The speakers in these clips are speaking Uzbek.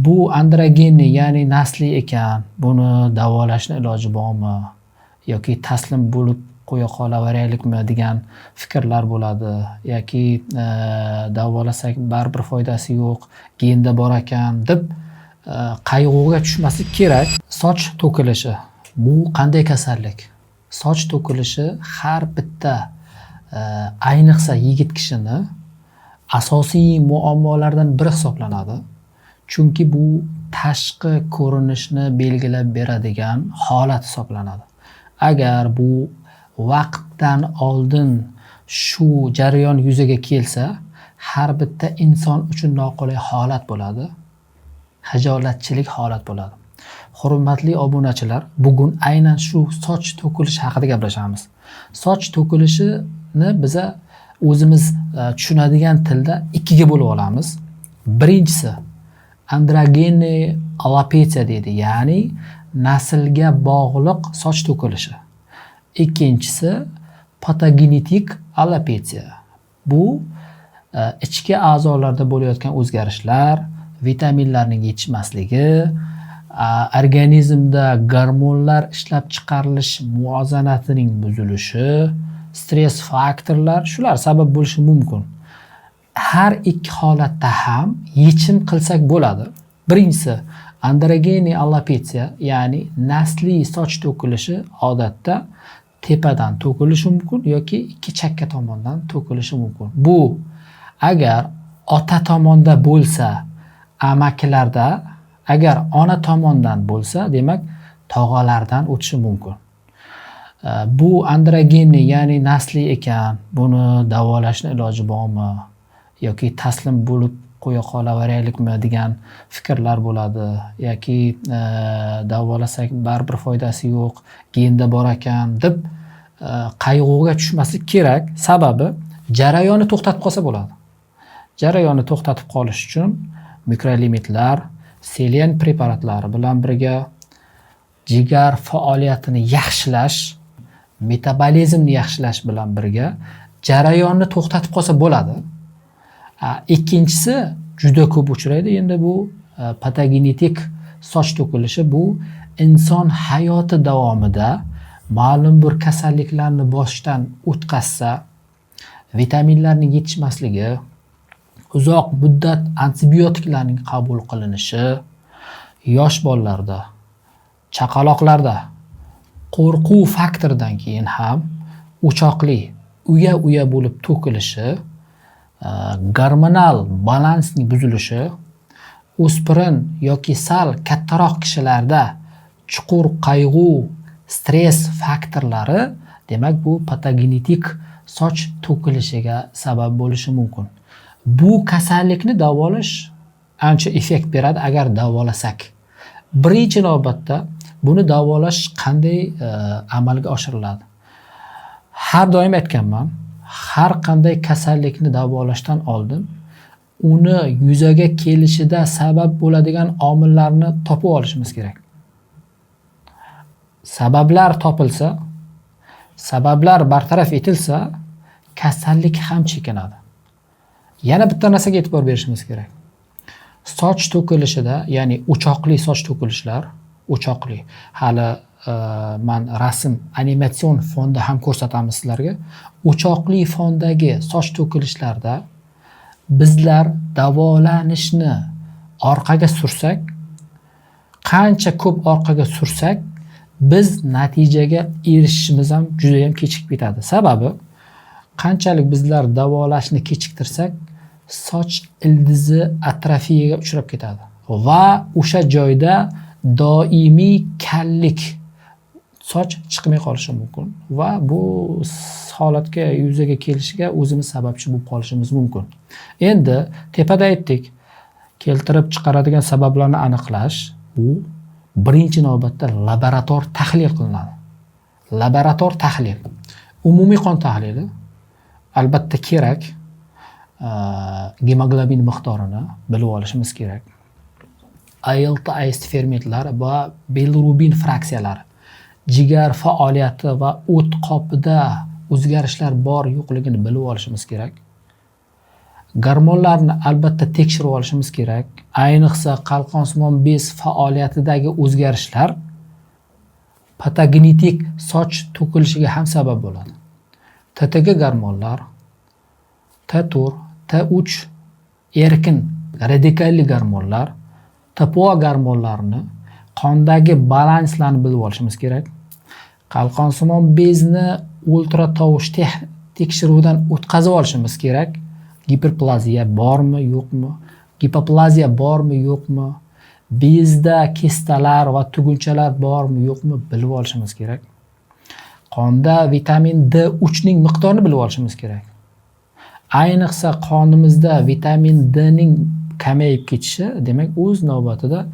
Bu androgenni, ya'ni nasli ekan. Buni davolashning iloji bormi yoki taslim bo'lib qo'ya qolaveraylikmi degan fikrlar bo'ladi. Yoki davolasak baribir foydasi yo'q, genda bor ekan deb qayg'uga tushmaslik kerak. Soch to'kilishi bu qanday kasallik? Soch to'kilishi har bitta ayniqsa yigit kishini asosiy muammolardan biri hisoblanadi. Chunki bu tashqi ko'rinishni belgilab beradigan holat hisoblanadi. Agar bu vaqtdan oldin shu jarayon yuzaga kelsa, har bitta inson uchun noqulay holat bo'ladi. Hijolatchilik holat bo'ladi. Hurmatli obunachilar, bugun aynan shu soch to'kilishi haqida gaplashamiz. Soch to'kilishini biza o'zimiz tushunadigan tilda ikkiga bo'lib olamiz. Birinchisi androgenni alopesiya deydi, ya'ni naslga bog'liq soch to'kilishi. Ikkinchisi patogenetik alopesiya. Bu ichki a'zolarda bo'layotgan o'zgarishlar, vitaminlarning yetishmasligi, organizmda gormonlar ishlab chiqarilish muvozanatining buzilishi, stress faktorlar shular sabab bo'lishi mumkin. Har ikki holatda ham yechim qilsak bo'ladi. Birinchisi androgenni alopesiya, ya'ni nasli soch to'kilishi odatda tepadan to'kilishi mumkin yoki ikki chakka tomondan to'kilishi mumkin. Bu agar ota tomonda bo'lsa, amakilarda, agar ona tomondan bo'lsa, demak tog'alardan o'tishi mumkin. Bu androgenni, ya'ni nasli ekan. Buni davolashning iloji bormi yoki taslim bo'lib qo'ya qolaveraylikmi degan fikrlar bo'ladi. Yoki davolasak baribir foydasi yo'q, genda bor ekan deb qayg'uga tushmaslik kerak. Sababi jarayonni to'xtatib qolsa bo'ladi. Jarayonni to'xtatib qolish uchun mikrolimitlar, selen preparatlari bilan birga jigar faoliyatini yaxshilash, metabolizmni yaxshilash bilan birga jarayonni to'xtatib qolsa bo'ladi. Ikkinchisi juda ko'p uchraydi. Endi bu patogenetik soch to'kilishi. Bu inson hayoti davomida ma'lum bir kasalliklarni boshdan o'tkazsa, vitaminlarning yetishmasligi, uzoq muddat antibiotiklarning qabul qilinishi, yosh bolalarda, chaqaloqlarda qo'rquv faktoridan keyin ham o'choqli uya bo'lib to'kilishi, gormonal balansning buzilishi, o'spirin yoki sal kattaroq kishilarda chuqur qayg'u, stress faktorlari, demak bu patogenetik soch to'kilishiga sabab bo'lishi mumkin. Bu kasallikni davolash ancha effekt beradi agar davolasak. Birinchi navbatda buni davolash qanday amalga oshiriladi? Har doim aytganman, har qanday kasallikni davolashdan oldin uni yuzaga kelishida sabab bo'ladigan omillarni topib olishimiz kerak. Sabablar topilsa, sabablar bartaraf etilsa, kasallik ham chekinadi. Yana bitta narsaga e'tibor berishimiz kerak. Soch to'kilishida, ya'ni o'choqli soch to'kilishlar, o'choqli. Hali men rasm animatsion fonda ham ko'rsatamiz sizlarga. O'choqli fondagi soch to'kilishlarda bizlar davolanishni orqaga sursak, qancha ko'p orqaga sursak, biz natijaga erishishimiz ham juda ham kechikib ketadi. Sababi qanchalik bizlar davolashni kechiktirsak, soch ildizi atrofiyaga uchrab ketadi va o'sha joyda doimiy kallik, soch chiqmay qolishi mumkin va bu holatga yuzaga kelishiga o'zimiz sababchi bo'lib qolishimiz mumkin. Endi tepada aytdik, keltirib chiqaradigan sabablarni aniqlash bu birinchi navbatda laborator tahlil qilinadi. Laborator tahlil, umumiy qon tahlili albatta kerak. Gemoglobin miqdorini bilib olishimiz kerak. ALT fermentlar va bilirubin fraksiyalari, jigar faoliyati va o't qopida o'zgarishlar bor yo'qligini bilib olishimiz kerak. Gormonlarni albatta tekshirib olishimiz kerak. Ayniqsa qalqonsimon bez faoliyatidagi o'zgarishlar patogenetik soch to'kilishiga ham sabab bo'ladi. TTG gormonlar, T4, T3 erkin radikalli gormonlar, TPO gormonlarini qondagi balanslarni bilib olishimiz kerak. Qalqonsimon bezni ultratovush tekshiruvdan o'tkazib olishimiz kerak. Giperplaziya bormi, yo'qmi? Gipoplaziya bormi, yo'qmi? Bezda kistalar va tugunchalar bormi, yo'qmi bilib olishimiz kerak. Qonda vitamin D3 ning miqdorini bilib olishimiz kerak. Ayniqsa qonimizda vitamin D ning kamayib ketishi, demak, o'z navbatida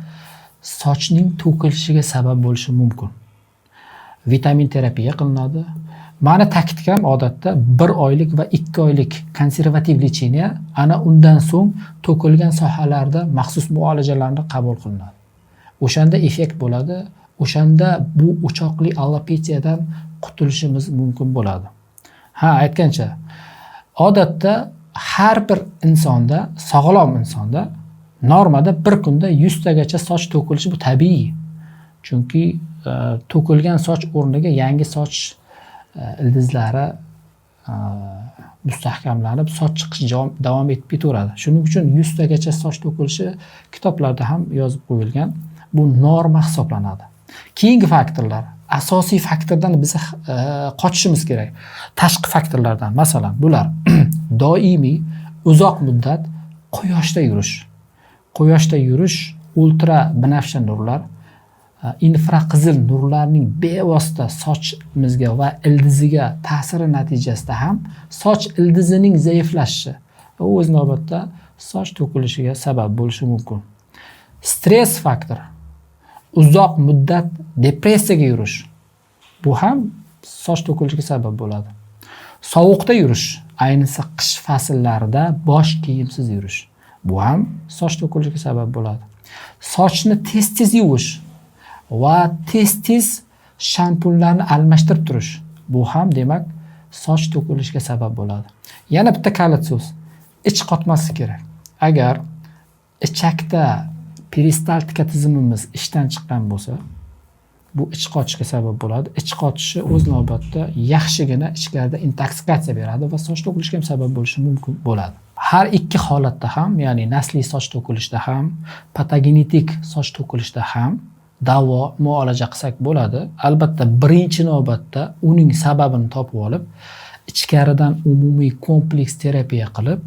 sochning to'kilishiga sabab bo'lishi mumkin. Vitamin terapiya qilinadi. Mani taktikam odatda 1 oylik va 2 oylik konservativ lecheniya, ana undan so'ng to'kilgan sohalarda maxsus muolajalarni qabul qilinadi. O'shanda effekt bo'ladi. O'shanda bu o'choqli alopesiyadan qutulishimiz mumkin bo'ladi. Aytgancha, odatda har bir insonda, sog'lom insonda normada bir kunda 100 tagacha soch to'kilishi bu tabiiy. Chunki to'kilgan soch o'rniga yangi soch ildizlari mustahkamlanib, soch chiqish davom etib ketaveradi. Shuning uchun 100 tagacha soch to'kilishi kitoblarda ham yozib qo'yilgan. Bu norma hisoblanadi. Keyingi faktorlar, asosiy faktordan biz qochishimiz kerak. Tashqi faktorlardan, masalan, bular doimiy uzoq muddat quyoshda yurish. Quyoshda yurish, ultra binafsha nurlar, infraqizil nurlarning bevosita sochimizga va ildiziga ta'siri natijasida ham soch ildizining zaiflashishi va o'z navbatida soch to'kilishiga sabab bo'lishi mumkin. Stress faktori, uzoq muddat depressiyaga yurish, bu ham soch to'kilishiga sabab bo'ladi. Sovuqda yurish, ayniqsa qish fasllarida bosh kiyimsiz yurish, bu ham soch to'kilishiga sabab bo'ladi. Sochni tez-tez yuvish va tez-tez shampunlarni almashtirib turish, bu ham demak soch to'kilishiga sabab bo'ladi. Yana bitta kalit so'z, ich qotmasligi kerak. Agar ichakda peristaltika tizimimiz ishdan chiqqan bo'lsa, bu ich qotishga sabab bo'ladi. Ich qotishi o'z navbatida yaxshigina ichkarida intoksikatsiya beradi va soch to'kilishiga ham sabab bo'lishi mumkin bo'ladi. Har ikki holatda ham, ya'ni nasliy soch to'kilishda ham, patogenetik soch to'kilishda ham davo, muolaja qilsak bo'ladi. Albatta, birinchi navbatda uning sababini topib olib, ichkaridan umumiy kompleks terapiya qilib,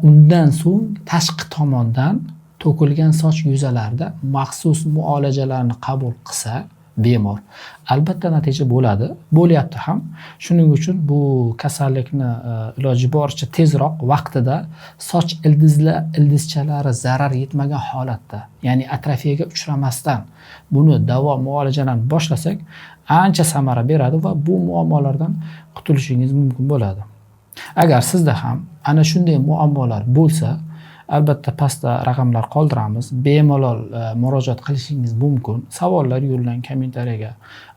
undan so'ng tashqi tomondan to'kilgan soch yuzalarida maxsus muolajalarni qabul qilsa bemor, albatta natija bo'ladi, bo'lyapti ham. Shuning uchun bu kasallikni iloji boricha tezroq vaqtida soch ildizchalari zarar yetmagan holatda, ya'ni atrofiyaga uchramasdan buni davo muolajalarni boshlasak ancha samara beradi va bu muammolardan qutulishingiz mumkin bo'ladi. Agar sizda ham ana shunday muammolar bo'lsa, albatta pastda raqamlar qoldiramiz. Bemalol murojaat qilishingiz mumkin. Savollar yo'llang kommentariyaga.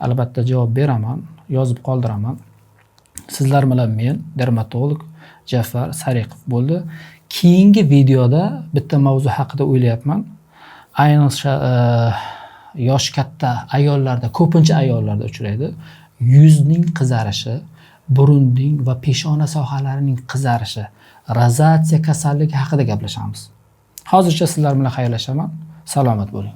Albatta javob beraman, yozib qoldiraman. Sizlar bilan men dermatolog Jafar Sariqov bo'ldi. Keyingi videoda bitta mavzu haqida o'ylayapman. Ayniqsa yosh katta ayollarda, ko'pincha ayollarda uchraydi. Yuzning qizarishi, burunning va peshona sohalarining qizarishi, rozatsiya kasalligi haqida gaplashamiz. Hozircha sizlar bilan xayrlashaman. Salomat bo'ling.